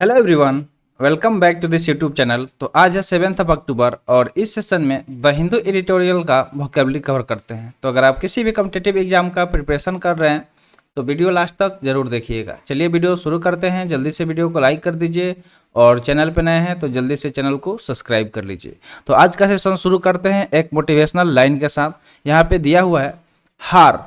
Hello everyone, welcome back to this YouTube channel. तो आज है 7 अक्टूबर और इस सेशन में द हिंदू एडिटोरियल का वोकेबलरी कवर करते हैं। तो अगर आप किसी भी कॉम्पिटिटिव एग्जाम का प्रिपरेशन कर रहे हैं तो वीडियो लास्ट तक जरूर देखिएगा। चलिए वीडियो शुरू करते हैं। जल्दी से वीडियो को लाइक कर दीजिए और चैनल पे नए हैं तो जल्दी से चैनल को सब्सक्राइब कर लीजिए। तो आज का सेशन शुरू करते हैं एक मोटिवेशनल लाइन के साथ। यहाँ पे दिया हुआ है, हार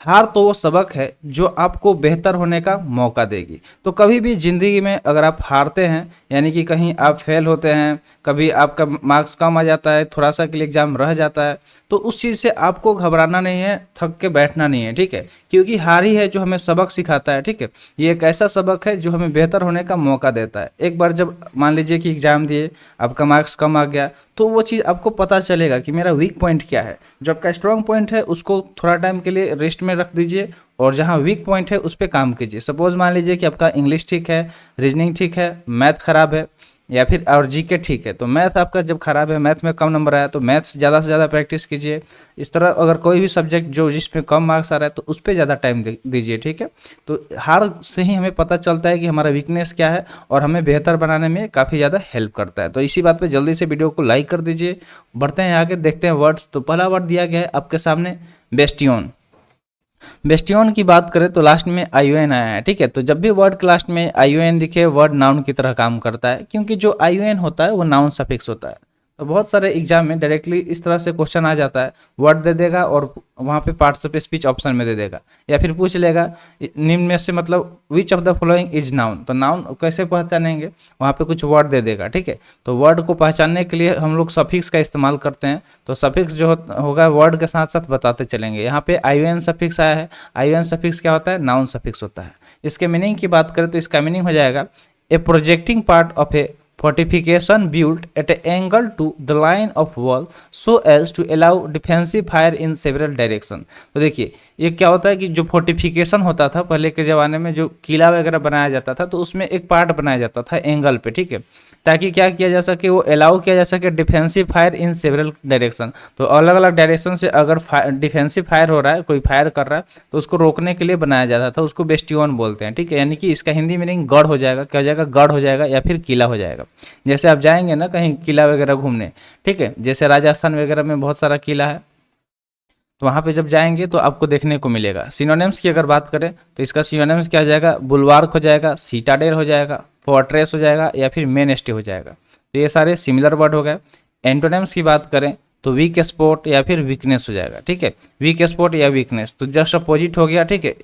हार तो वो सबक है जो आपको बेहतर होने का मौका देगी। तो कभी भी ज़िंदगी में अगर आप हारते हैं, यानी कि कहीं आप फेल होते हैं, कभी आपका मार्क्स कम आ जाता है, थोड़ा सा के लिए एग्ज़ाम रह जाता है, तो उस चीज़ से आपको घबराना नहीं है, थक के बैठना नहीं है, ठीक है। क्योंकि हार ही है जो हमें सबक सिखाता है, ठीक है। ये एक ऐसा सबक है जो हमें बेहतर होने का मौका देता है। एक बार जब मान लीजिए कि एग्ज़ाम दिए, आपका मार्क्स कम आ गया, तो वो चीज़ आपको पता चलेगा कि मेरा वीक पॉइंट क्या है। जो आपका स्ट्रॉन्ग पॉइंट है उसको थोड़ा टाइम के लिए रेस्ट में रख दीजिए और जहाँ वीक पॉइंट है उस पर काम कीजिए। सपोज मान लीजिए कि आपका इंग्लिश ठीक है, रीजनिंग ठीक है, मैथ खराब है, या फिर और जीके ठीक है। तो मैथ आपका जब खराब है, मैथ में कम नंबर आया, तो मैथ ज़्यादा से ज़्यादा प्रैक्टिस कीजिए। इस तरह अगर कोई भी सब्जेक्ट जो जिसमें कम मार्क्स आ रहा है तो उस पर ज़्यादा टाइम दीजिए, ठीक है। तो हार से ही हमें पता चलता है कि हमारा वीकनेस क्या है और हमें बेहतर बनाने में काफ़ी ज़्यादा हेल्प करता है। तो इसी बात पे जल्दी से वीडियो को लाइक कर दीजिए। बढ़ते हैं आगे, देखते हैं वर्ड्स। तो पहला वर्ड दिया गया है आपके सामने, बेस्टियन। बेस्टियन की बात करें तो लास्ट में आईओएन आया है, ठीक है। तो जब भी वर्ड के लास्ट में आईओएन दिखे, वर्ड नाउन की तरह काम करता है, क्योंकि जो आईओएन होता है वो नाउन सफिक्स होता है। तो बहुत सारे एग्जाम में डायरेक्टली इस तरह से क्वेश्चन आ जाता है, वर्ड दे देगा और वहाँ पे पार्ट्स ऑफ स्पीच ऑप्शन में दे देगा, या फिर पूछ लेगा निम्न में से मतलब which of the following is noun. तो नाउन कैसे पहचानेंगे, वहाँ पे कुछ वर्ड दे देगा, ठीक है। तो वर्ड को पहचानने के लिए हम लोग सफिक्स का इस्तेमाल करते हैं। तो सफिक्स जो होगा वर्ड के साथ साथ बताते चलेंगे। यहाँ पे आईओएन सफिक्स आया है। आईओएन सफिक्स क्या होता है, नाउन सफिक्स होता है। इसके मीनिंग की बात करें तो इसका मीनिंग हो जाएगा, a projecting part of a fortification built at an angle to the line of wall so as to allow defensive fire in several direction। तो देखिए ये क्या होता है कि जो फोर्टिफिकेशन होता था पहले के ज़माने में, जो किला वगैरह बनाया जाता था, तो उसमें एक पार्ट बनाया जाता था एंगल पे, ठीक है, ताकि क्या किया जा सके, वो अलाउ किया जा सके defensive fire in several direction. तो अलग अलग डायरेक्शन से अगर डिफेंसिव फायर हो रहा है, कोई फायर कर रहा है, तो उसको रोकने के लिए बनाया जाता था। उसको बेस्टियन बोलते हैं, ठीक है। यानी कि इसका हिंदी मीनिंग गढ़ हो जाएगा। क्या हो जाएगा, गढ़ हो जाएगा या फिर किला हो जाएगा। जैसे आप जाएंगे ना कहीं किला वगैरह घूमने, ठीक है, जैसे राजस्थान वगैरह में बहुत सारा किला है, तो वहाँ पे जब जाएंगे तो आपको देखने को मिलेगा। सिनोनिम्स की अगर बात करें तो इसका सिनोनिम्स क्या हो जाएगा, बुलवार्क हो जाएगा, सीटाडेल हो जाएगा, फोर्ट्रेस हो जाएगा, या फिर मेन स्टे हो जाएगा। तो ये सारे सिमिलर वर्ड हो गए। एंटोनिम्स की बात करें तो वीक स्पॉट या फिर वीकनेस हो जाएगा, ठीक है। वीक स्पॉट या वीकनेस तो जस्ट अपोजिट हो गया, ठीक है।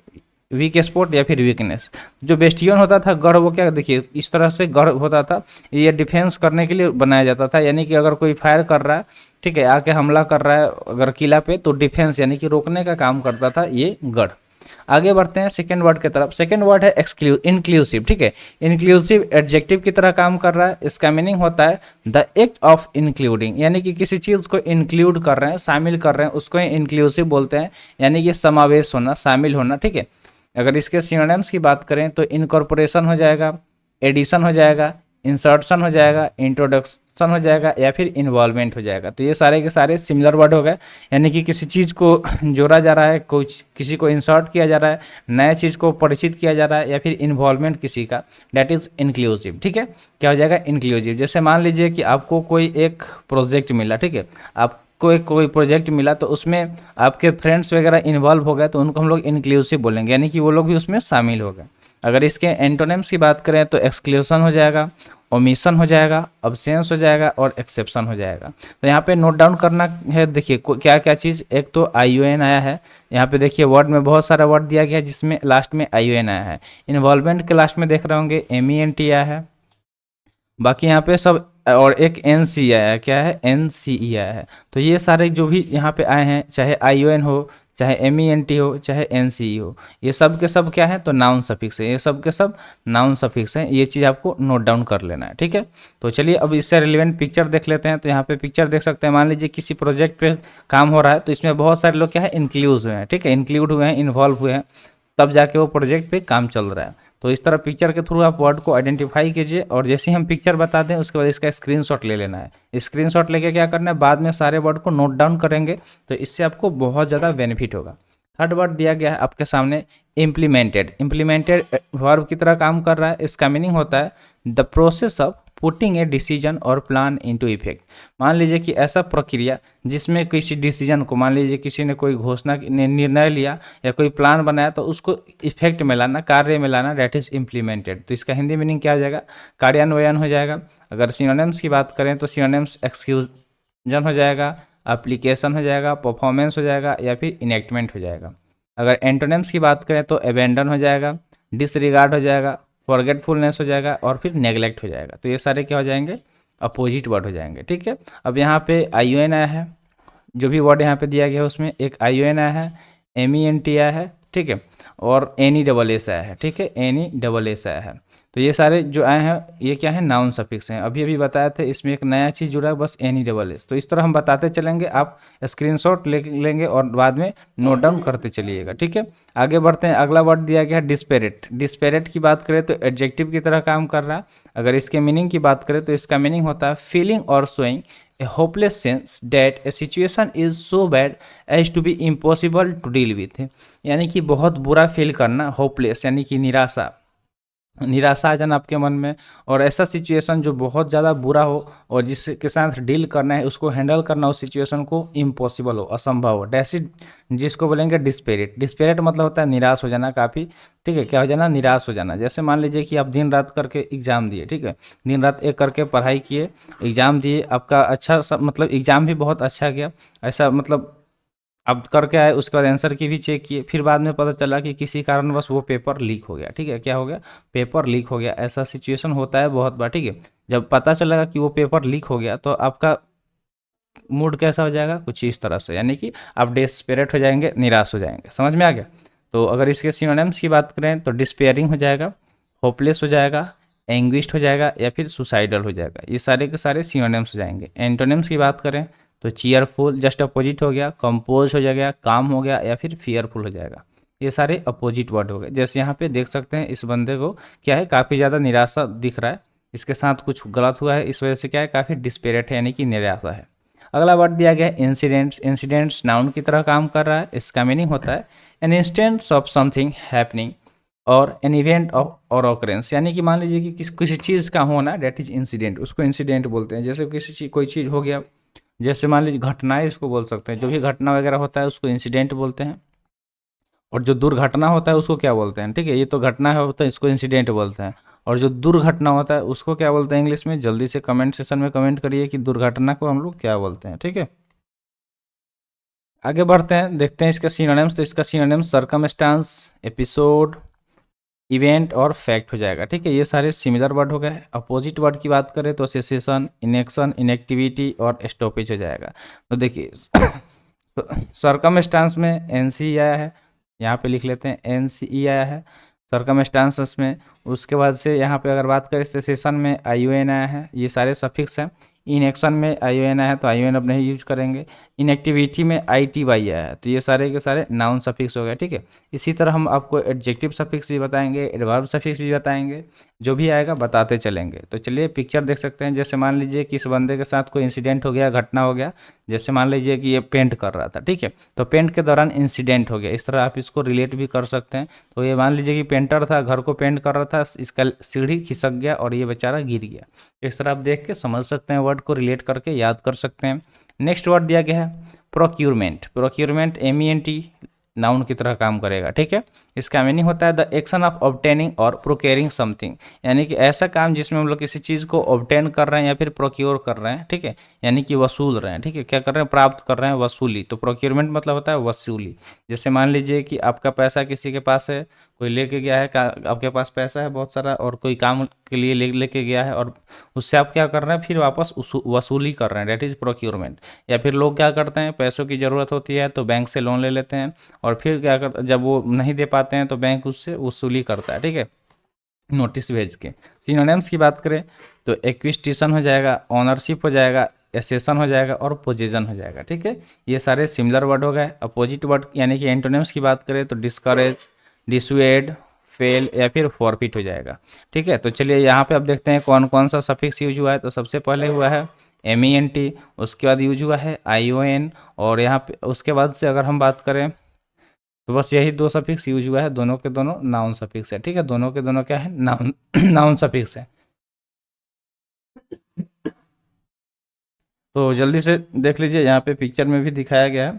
वीक स्पॉट या फिर वीकनेस। जो बेस्टियन होता था गढ़, वो क्या, देखिए इस तरह से गढ़ होता था, ये डिफेंस करने के लिए बनाया जाता था। यानी कि अगर कोई फायर कर रहा है, ठीक है, आके हमला कर रहा है अगर किला पे, तो डिफेंस यानी कि रोकने का काम करता था ये गढ़। आगे बढ़ते हैं सेकेंड वर्ड की तरफ। सेकेंड वर्ड है इंक्लूसिव, ठीक है। इंक्लूसिव एडजेक्टिव की तरह काम कर रहा है। इसका मीनिंग होता है द एक्ट ऑफ इंक्लूडिंग, यानी कि किसी चीज़ को इंक्लूड कर रहे हैं, शामिल कर रहे हैं, उसको इंक्लूसिव बोलते हैं। यानी कि समावेश होना, शामिल होना, ठीक है। अगर इसके सिनोनिम्स की बात करें तो इनकॉर्पोरेशन हो जाएगा, एडिशन हो जाएगा, इंसर्शन हो जाएगा, इंट्रोडक्शन हो जाएगा, या फिर इन्वॉल्वमेंट हो जाएगा। तो ये सारे के सारे सिमिलर वर्ड हो गए। यानी कि किसी चीज़ को जोड़ा जा रहा है, कुछ किसी को इंसर्ट किया जा रहा है, नए चीज़ को परिचित किया जा रहा है, या फिर इन्वॉल्वमेंट किसी का, दैट इज इंक्लूसिव, ठीक है। क्या हो जाएगा, इंक्लूसिव। जैसे मान लीजिए कि आपको कोई एक प्रोजेक्ट मिला, ठीक है, आप कोई प्रोजेक्ट मिला, तो उसमें आपके फ्रेंड्स वगैरह इन्वॉल्व हो गए, तो उनको हम लोग इंक्लूसिव बोलेंगे, यानी कि वो लोग भी उसमें शामिल हो गए। अगर इसके एंटोनिम्स की बात करें तो एक्सक्लूशन हो जाएगा, ओमिशन हो जाएगा, अब्सेंस हो जाएगा, और एक्सेप्शन हो जाएगा। तो यहाँ पे नोट डाउन करना है। देखिए क्या क्या चीज़, एक तो आईओएन आया है। यहाँ पे देखिए वर्ड में बहुत सारा वर्ड दिया गया है जिसमें लास्ट में आईओएन आया है। इन्वॉल्वमेंट के लास्ट में देख रहे होंगे एमईएनटी आया है। बाकी यहाँ पे सब, और एक एन सी आया है, क्या है, एन सी ई आया है। तो ये सारे जो भी यहाँ पे आए हैं, चाहे आई ओ एन हो, चाहे एम ई एन टी हो, चाहे एन सी ई हो, ये सब के सब क्या है, तो नाउन सफिक्स है। ये सब के सब नाउन सफिक्स हैं। ये चीज़ आपको नोट डाउन कर लेना है, ठीक है। तो चलिए अब इससे रिलेवेंट पिक्चर देख लेते हैं। तो यहाँ पे पिक्चर देख सकते हैं। मान लीजिए किसी प्रोजेक्ट पे काम हो रहा है, तो इसमें बहुत सारे लोग क्या है, इंक्लूड हुए हैं, ठीक है, इंक्लूड हुए हैं, इन्वॉल्व हुए हैं, तब जाके वो प्रोजेक्ट पे काम चल रहा है। तो इस तरह पिक्चर के थ्रू आप वर्ड को आइडेंटिफाई कीजिए, और जैसे ही हम पिक्चर बता दें उसके बाद इसका स्क्रीनशॉट ले लेना है। स्क्रीनशॉट लेके क्या करना है, बाद में सारे वर्ड को नोट डाउन करेंगे, तो इससे आपको बहुत ज़्यादा बेनिफिट होगा। थर्ड वर्ड दिया गया है आपके सामने इम्प्लीमेंटेड। इम्प्लीमेंटेड वर्ब की तरह काम कर रहा है। इसका मीनिंग होता है the process of putting a decision और प्लान इनटू इफेक्ट। मान लीजिए कि ऐसा प्रक्रिया जिसमें किसी डिसीजन को, मान लीजिए किसी ने कोई घोषणा निर्णय लिया या कोई प्लान बनाया तो उसको इफेक्ट में लाना, कार्य में लाना, डेट इज इम्प्लीमेंटेड। तो इसका हिंदी मीनिंग क्या हो जाएगा? कार्यान्वयन हो जाएगा। अगर सिनोनिम्स की बात करें तो सिनोनिम्स एक्सक्यूजन हो जाएगा, एप्लीकेशन हो जाएगा, परफॉर्मेंस हो जाएगा या फिर इनेक्टमेंट हो जाएगा। अगर एंटोनिम्स की बात करें तो एबेंडन हो जाएगा, डिसरिगार्ड हो जाएगा, फॉरगेटफुलनेस हो जाएगा और फिर नेग्लेक्ट हो जाएगा। तो ये सारे क्या हो जाएंगे? अपोजिट वर्ड हो जाएंगे। ठीक है, अब यहाँ पे आई आया है, जो भी वर्ड यहाँ पे दिया गया है उसमें एक आई आया है, MENT आया है, ठीक है, और NESS आया है। ठीक है, NESS आया है। तो ये सारे जो आए हैं ये क्या है? नाउन सफिक्स हैं। अभी अभी बताए थे, इसमें एक नया चीज़ जुड़ा है बस, NESS। तो इस तरह हम बताते चलेंगे, आप स्क्रीनशॉट ले लेंगे और बाद में नोट डाउन करते चलिएगा। ठीक है, आगे बढ़ते हैं। अगला वर्ड दिया गया है डिस्पेरेट। डिस्पेरेट की बात करें तो एडजेक्टिव की तरह काम कर रहा है। अगर इसके मीनिंग की बात करें तो इसका मीनिंग होता है फीलिंग और showing a hopeless sense that a situation is so bad as to be impossible to deal with। यानी कि बहुत बुरा फील करना, होपलेस यानी कि निराशा, निराशा आ जाना आपके मन में, और ऐसा सिचुएशन जो बहुत ज़्यादा बुरा हो और जिसके साथ डील करना है, उसको हैंडल करना, उस सिचुएशन को इम्पॉसिबल हो, असंभव हो, डेसिड जिसको बोलेंगे डिस्पेरेट। डिस्पेरेट मतलब होता है निराश हो जाना काफ़ी। ठीक है, क्या हो जाना? निराश हो जाना। जैसे मान लीजिए कि आप दिन रात करके एग्ज़ाम दिए, ठीक है, दिन रात एक करके पढ़ाई किए, एग्ज़ाम दिए, आपका अच्छा मतलब एग्ज़ाम भी बहुत अच्छा गया, ऐसा मतलब अब करके आए, उसके बाद आंसर की भी चेक किए, फिर बाद में पता चला कि किसी कारणवश वो पेपर लीक हो गया। ठीक है, क्या हो गया? पेपर लीक हो गया। ऐसा सिचुएशन होता है बहुत बार। ठीक है, जब पता चलेगा कि वो पेपर लीक हो गया तो आपका मूड कैसा हो जाएगा? कुछ इस तरह से, यानी कि आप डेस्पेरेट हो जाएंगे, निराश हो जाएंगे। समझ में आ गया? तो अगर इसके सिनोनिम्स की बात करें तो डिस्पेयरिंग हो जाएगा, होपलेस हो जाएगा, एंग्विश्ड हो जाएगा या फिर सुसाइडल हो जाएगा। ये सारे के सारे सिनोनिम्स हो जाएंगे। एंटोनिम्स की बात करें तो चीयरफुल जस्ट अपोजिट हो गया, कंपोज हो जाएगा, काम हो गया या फिर फियरफुल हो जाएगा। ये सारे अपोजिट वर्ड हो गए। जैसे यहाँ पे देख सकते हैं इस बंदे को क्या है, काफ़ी ज़्यादा निराशा दिख रहा है, इसके साथ कुछ गलत हुआ है, इस वजह से क्या है, काफ़ी डिस्पेरेट है यानी कि निराशा है। अगला वर्ड दिया गया है इंसिडेंट्स। इंसिडेंट्स नाउन की तरह काम कर रहा है। इसका मीनिंग होता है an instance of something happening और एन इवेंट ऑफ और ऑकरेंस। यानी कि मान लीजिए कि किसी चीज़ का होना, डेट इज इंसिडेंट, उसको इंसिडेंट बोलते हैं। जैसे किसी चीज कोई चीज़ हो गया, जैसे मान लीजिए घटनाएं इसको बोल सकते हैं, जो भी घटना वगैरह होता है उसको इंसिडेंट बोलते हैं। और जो दुर्घटना होता है उसको क्या बोलते हैं? ठीक है, ये तो घटना है होता है, इसको इंसिडेंट बोलते हैं। और जो दुर्घटना होता है उसको क्या बोलते हैं इंग्लिश में? जल्दी से कमेंट सेशन में कमेंट करिए कि दुर्घटना को हम लोग क्या बोलते हैं। ठीक है, आगे बढ़ते हैं, देखते हैं इसका सिनोनिम्स। तो इसका सिनोनिम्स सर्कमस्टांस, एपिसोड, इवेंट और फैक्ट हो जाएगा। ठीक है, ये सारे सिमिलर वर्ड हो गए। अपोजिट वर्ड की बात करें तो सेसेशन, इनेक्शन, इनएक्टिविटी और स्टॉपेज हो जाएगा। तो देखिए सर्कमस्टांस में NC आया है, यहाँ पे लिख लेते हैं NCE आया है सर्कमस्टांसेस में। उसके बाद से यहाँ पे अगर बात करें सेसेशन में ION आया है, ये सारे सफिक्स हैं। इनएक्शन में ION आया है तो ION अब नहीं यूज करेंगे। इनएक्टिविटी में ITY आया है, तो ये सारे के सारे नाउन सफिक्स हो गए। ठीक है, इसी तरह हम आपको एडजेक्टिव सफिक्स भी बताएंगे, एडवर्ब सफिक्स भी बताएंगे, जो भी आएगा बताते चलेंगे। तो चलिए पिक्चर देख सकते हैं। जैसे मान लीजिए कि इस बंदे के साथ कोई इंसिडेंट हो गया, घटना हो गया। जैसे मान लीजिए कि ये पेंट कर रहा था, ठीक है, तो पेंट के दौरान इंसिडेंट हो गया। इस तरह आप इसको रिलेट भी कर सकते हैं। तो ये मान लीजिए कि पेंटर था, घर को पेंट कर रहा था, इसका सीढ़ी खिसक गया और ये बेचारा गिर गया। इस तरह आप देख के समझ सकते हैं, वर्ड को रिलेट करके याद कर सकते हैं। नेक्स्ट वर्ड दिया गया है प्रोक्यूरमेंट। प्रोक्यूरमेंट MENT नाउन की तरह काम करेगा। ठीक है, इसका मीनिंग होता है द एक्शन ऑफ ऑब्टेनिंग और प्रोक्योरिंग समथिंग। यानी कि ऐसा काम जिसमें हम लोग किसी चीज़ को ऑब्टेन कर रहे हैं या फिर प्रोक्योर कर रहे हैं। ठीक है, यानी कि वसूल रहे हैं। ठीक है, क्या कर रहे हैं? प्राप्त कर रहे हैं, वसूली। तो प्रोक्योरमेंट मतलब होता है वसूली। जैसे मान लीजिए कि आपका पैसा किसी के पास है, कोई लेके गया है, आपके पास पैसा है बहुत सारा और कोई काम के लिए लेके गया है और उससे आप क्या कर रहे हैं? फिर वापस वसूली कर रहे हैं, डेट इज़ प्रोक्योरमेंट। या फिर लोग क्या करते हैं, पैसों की ज़रूरत होती है तो बैंक से लोन ले लेते हैं और फिर क्या करते, जब वो नहीं दे पाते हैं तो बैंक उससे वसूली करता है। ठीक है, नोटिस भेज के। सिनोनिम्स की बात करें तो एक्विस्टिशन हो जाएगा, ऑनरशिप हो जाएगा, एसेशन हो जाएगा और पोजीशन हो जाएगा। ठीक है, ये सारे सिमिलर वर्ड हो गए। अपोजिट वर्ड यानी कि एंटोनिम्स की बात करें तो डिस्करेज, डिसुएड, फेल या फिर फॉरफिट हो जाएगा। ठीक है, तो चलिए यहाँ पे अब देखते हैं कौन कौन सा सफिक्स यूज हुआ है। तो सबसे पहले हुआ है MENT, उसके बाद यूज हुआ है ION, और यहाँ पे उसके बाद से अगर हम बात करें तो बस यही दो सफिक्स यूज हुआ है, दोनों के दोनों नाउन सफिक्स है, ठीक है, दोनों के दोनों क्या है, नाउन नाउन सफिक्स है। तो जल्दी से देख लीजिए, यहाँ पे पिक्चर में भी दिखाया गया है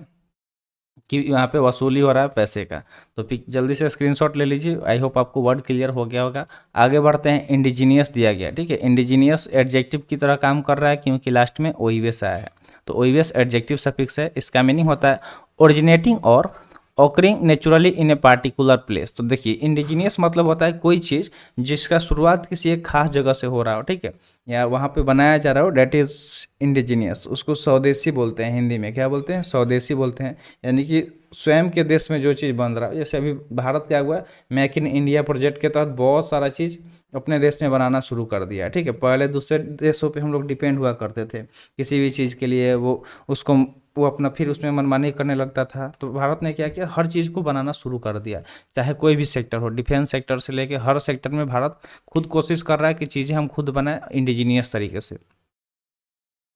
कि यहाँ पे वसूली हो रहा है पैसे का। तो जल्दी से स्क्रीनशॉट ले लीजिए, आई होप आपको वर्ड क्लियर हो गया होगा। आगे बढ़ते हैं, इंडिजीनियस दिया गया, ठीक है, इंडिजीनियस एडजेक्टिव की तरह काम कर रहा है क्योंकि लास्ट में ओइवेस आया है। तो ओइवेस एडजेक्टिव सफिक्स है, इसका मीनिंग होता है ओरिजिनेटिंग और occurring naturally in a particular place. तो देखिए, इंडिजीनियस मतलब होता है कोई चीज़ जिसका शुरुआत किसी एक खास जगह से हो रहा हो, ठीक है, या वहाँ पे बनाया जा रहा हो, डेट इज़ इंडिजीनियस। उसको स्वदेशी बोलते हैं, हिंदी में क्या बोलते हैं, स्वदेशी बोलते हैं। यानी कि स्वयं के देश में जो चीज़ बन रहा है, जैसे अभी भारत क्या हुआ, मेक इन इंडिया प्रोजेक्ट के तहत बहुत सारा चीज़ अपने देश में बनाना शुरू कर दिया, ठीक है। पहले दूसरे देशों पे हम लोग डिपेंड हुआ करते थे किसी भी चीज़ के लिए, वो अपना फिर उसमें मनमानी करने लगता था। तो भारत ने क्या किया, हर चीज़ को बनाना शुरू कर दिया, चाहे कोई भी सेक्टर हो, डिफेंस सेक्टर से लेके हर सेक्टर में भारत खुद कोशिश कर रहा है कि चीज़ें हम खुद बनाएं इंडिजीनियस तरीके से।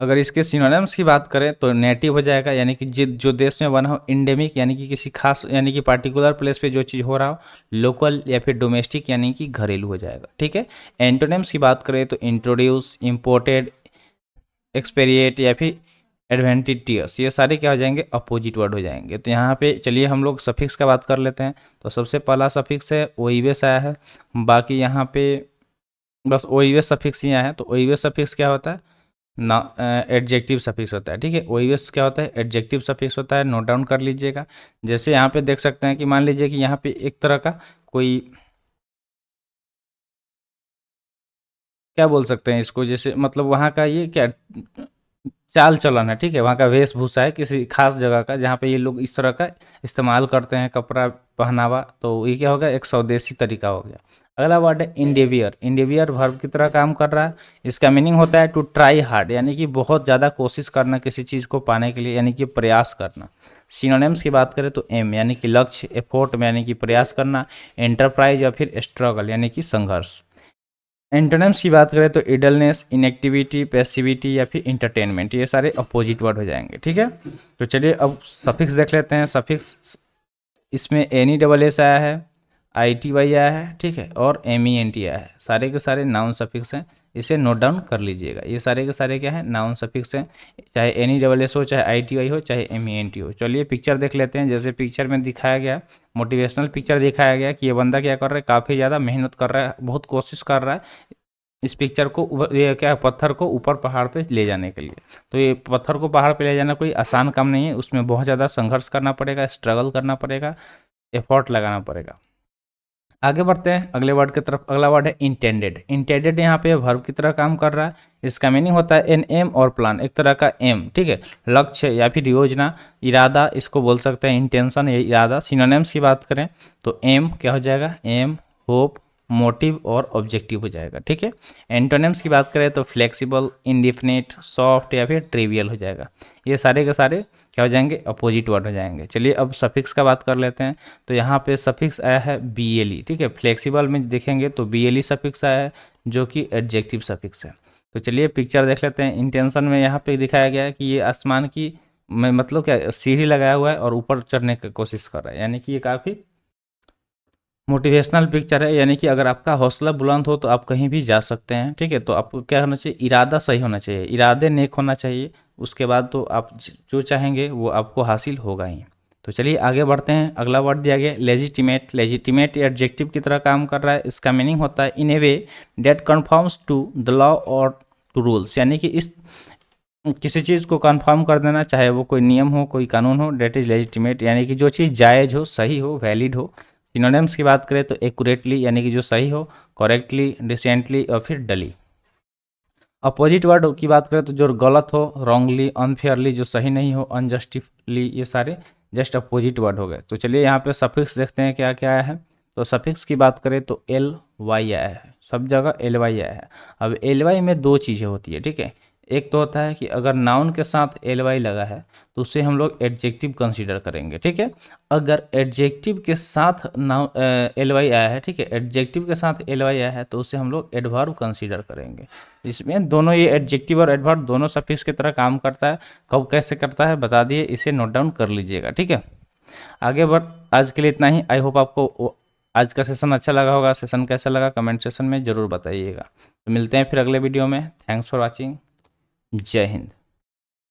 अगर इसके सिनोनिम्स की बात करें तो नेटिव हो जाएगा, यानी कि जो देश में बना हो, इंडेमिक यानी कि किसी खास यानी कि पार्टिकुलर प्लेस पे जो चीज़ हो रहा हो, लोकल या फिर डोमेस्टिक यानी कि घरेलू हो जाएगा, ठीक है। एंटोनिम्स की बात करें तो इंट्रोड्यूस, इम्पोर्टेड, एक्सपेरिएट या फिर एडवेंटिटियस, ये सारे क्या हो जाएंगे, अपोजिट वर्ड हो जाएंगे। तो यहाँ पे चलिए हम लोग सफिक्स का बात कर लेते हैं। तो सबसे पहला सफिक्स है ओइवेस आया है, बाकी यहाँ पे बस ओइवेस सफिक्स ही आया है। तो ओइवेस सफिक्स क्या होता है ना, एडजेक्टिव सफिक्स होता है, ठीक है। ओइवेस क्या होता है, एडजेक्टिव सफिक्स होता है, नोट डाउन कर लीजिएगा। जैसे यहाँ पे देख सकते हैं कि मान लीजिए कि यहाँ पे एक तरह का कोई, क्या बोल सकते हैं इसको, जैसे मतलब वहाँ का ये क्या चाल चलन है, ठीक है, वहाँ का वेशभूषा है किसी खास जगह का, जहाँ पे ये लोग इस तरह का इस्तेमाल करते हैं कपड़ा पहनावा। तो ये क्या होगा, एक स्वदेशी तरीका हो गया। अगला वर्ड है इंडेवियर। इंडेवियर वर्ब की तरह काम कर रहा है, इसका मीनिंग होता है टू ट्राई हार्ड, यानी कि बहुत ज़्यादा कोशिश करना किसी चीज़ को पाने के लिए, यानी कि प्रयास करना। सिनोनिम्स की बात करें तो एम यानी कि लक्ष्य, एफोर्ट यानी कि प्रयास करना, एंटरप्राइज या फिर स्ट्रगल यानी कि संघर्ष। एंटोनिम्स की बात करें तो इडलनेस, इनएक्टिविटी, पैसिविटी या फिर इंटरटेनमेंट, ये सारे अपोजिट वर्ड हो जाएंगे, ठीक है। तो चलिए अब सफिक्स देख लेते हैं। सफिक्स इसमें एन ई डबल एस आया है, आई टी वाई आया है, ठीक है, और एम ई एन टी आया है, सारे के सारे नाउन सफिक्स हैं। इसे नोट डाउन कर लीजिएगा, ये सारे के सारे क्या है, नाउन सफिक्स हैं, चाहे एन ई डबल एस हो, चाहे आई टी वाई हो, चाहे एम ई एन टी हो। चलिए पिक्चर देख लेते हैं। जैसे पिक्चर में दिखाया गया, मोटिवेशनल पिक्चर दिखाया गया कि ये बंदा क्या कर रहा है, काफ़ी ज़्यादा मेहनत कर रहा है, बहुत कोशिश कर रहा है इस पिक्चर को ये क्या है, पत्थर को ऊपर पहाड़ पे ले जाने के लिए। तो ये पत्थर को पहाड़ पे ले जाना कोई आसान काम नहीं है, उसमें बहुत ज़्यादा संघर्ष करना पड़ेगा, स्ट्रगल करना पड़ेगा, एफर्ट लगाना पड़ेगा। आगे बढ़ते हैं अगले वर्ड की तरफ। अगला वर्ड है इंटेंडेड। इंटेंडेड यहाँ पे वर्ब की तरह काम कर रहा है, इसका मीनिंग होता है एन एम और प्लान, एक तरह का एम, ठीक है, लक्ष्य या फिर योजना, इरादा, इसको बोल सकते हैं इंटेंशन या इरादा। सिनोनिम्स की बात करें तो एम क्या हो जाएगा, एम, होप, मोटिव और ऑब्जेक्टिव हो जाएगा, ठीक है। एंटोनिम्स की बात करें तो फ्लेक्सिबल, इंडिफिनिट, सॉफ्ट या फिर ट्रिवियल हो जाएगा। ये सारे के सारे क्या हो जाएंगे, अपोजिट वर्ड हो जाएंगे। चलिए अब सफिक्स का बात कर लेते हैं। तो यहाँ पे सफिक्स आया है बी एल ई, ठीक है, फ्लेक्सिबल में देखेंगे तो बी एल ई सफिक्स आया है जो कि एडजेक्टिव सफिक्स है। तो चलिए पिक्चर देख लेते हैं। इंटेंशन में यहाँ पे दिखाया गया है कि ये आसमान की में मतलब क्या सीढ़ी लगाया हुआ है और ऊपर चढ़ने की कोशिश कर रहा है, यानी कि ये काफ़ी मोटिवेशनल पिक्चर है। यानी कि अगर आपका हौसला बुलंद हो तो आप कहीं भी जा सकते हैं, ठीक है। तो आपको क्या होना चाहिए, इरादा सही होना चाहिए, इरादे नेक होना चाहिए, उसके बाद तो आप जो चाहेंगे वो आपको हासिल होगा ही। तो चलिए आगे बढ़ते हैं। अगला वर्ड दिया गया लेजिटिमेट। लेजिटिमेट एडजेक्टिव की तरह काम कर रहा है, इसका मीनिंग होता है in a way that conforms to the law और टू रूल्स, यानी कि इस किसी चीज़ को कन्फर्म कर देना, चाहे वो कोई नियम हो, कोई कानून हो, डेट इज लेजिटिमेट, यानी कि जो चीज़ जायज़ हो, सही हो, वैलिड हो। सिनोनिम्स की बात करें तो एक्यूरेटली यानी कि जो सही हो, करेक्टली, डिसेंटली और फिर डली। अपोजिट वर्ड की बात करें तो जो गलत हो, रॉन्गली, अनफेयरली, जो सही नहीं हो, अनजस्टिफली, ये सारे जस्ट अपोजिट वर्ड हो गए। तो चलिए यहाँ पे सफिक्स देखते हैं क्या क्या आया है। तो सफिक्स की बात करें तो एल वाई आया है, सब जगह एल वाई आया है। अब एल वाई में दो चीज़ें होती है, ठीक है। एक तो होता है कि अगर नाउन के साथ एल वाई लगा है तो उसे हम लोग एडजेक्टिव कंसीडर करेंगे, ठीक है। अगर एडजेक्टिव के साथ नाउन एल वाई आया है, ठीक है, एडजेक्टिव के साथ एल वाई आया है तो उसे हम लोग एडवर्ब कंसीडर करेंगे। इसमें दोनों ये एडजेक्टिव और एडवर्ब दोनों सफिक्स की तरह काम करता है। कब कैसे करता है बता दिए, इसे नोट डाउन कर लीजिएगा, ठीक है। आगे बढ़ आज के लिए इतना ही। आई होप आपको आज का सेशन अच्छा लगा होगा। सेशन कैसा लगा कमेंट सेशन में ज़रूर बताइएगा। तो मिलते हैं फिर अगले वीडियो में। Thanks for watching. जय हिंद।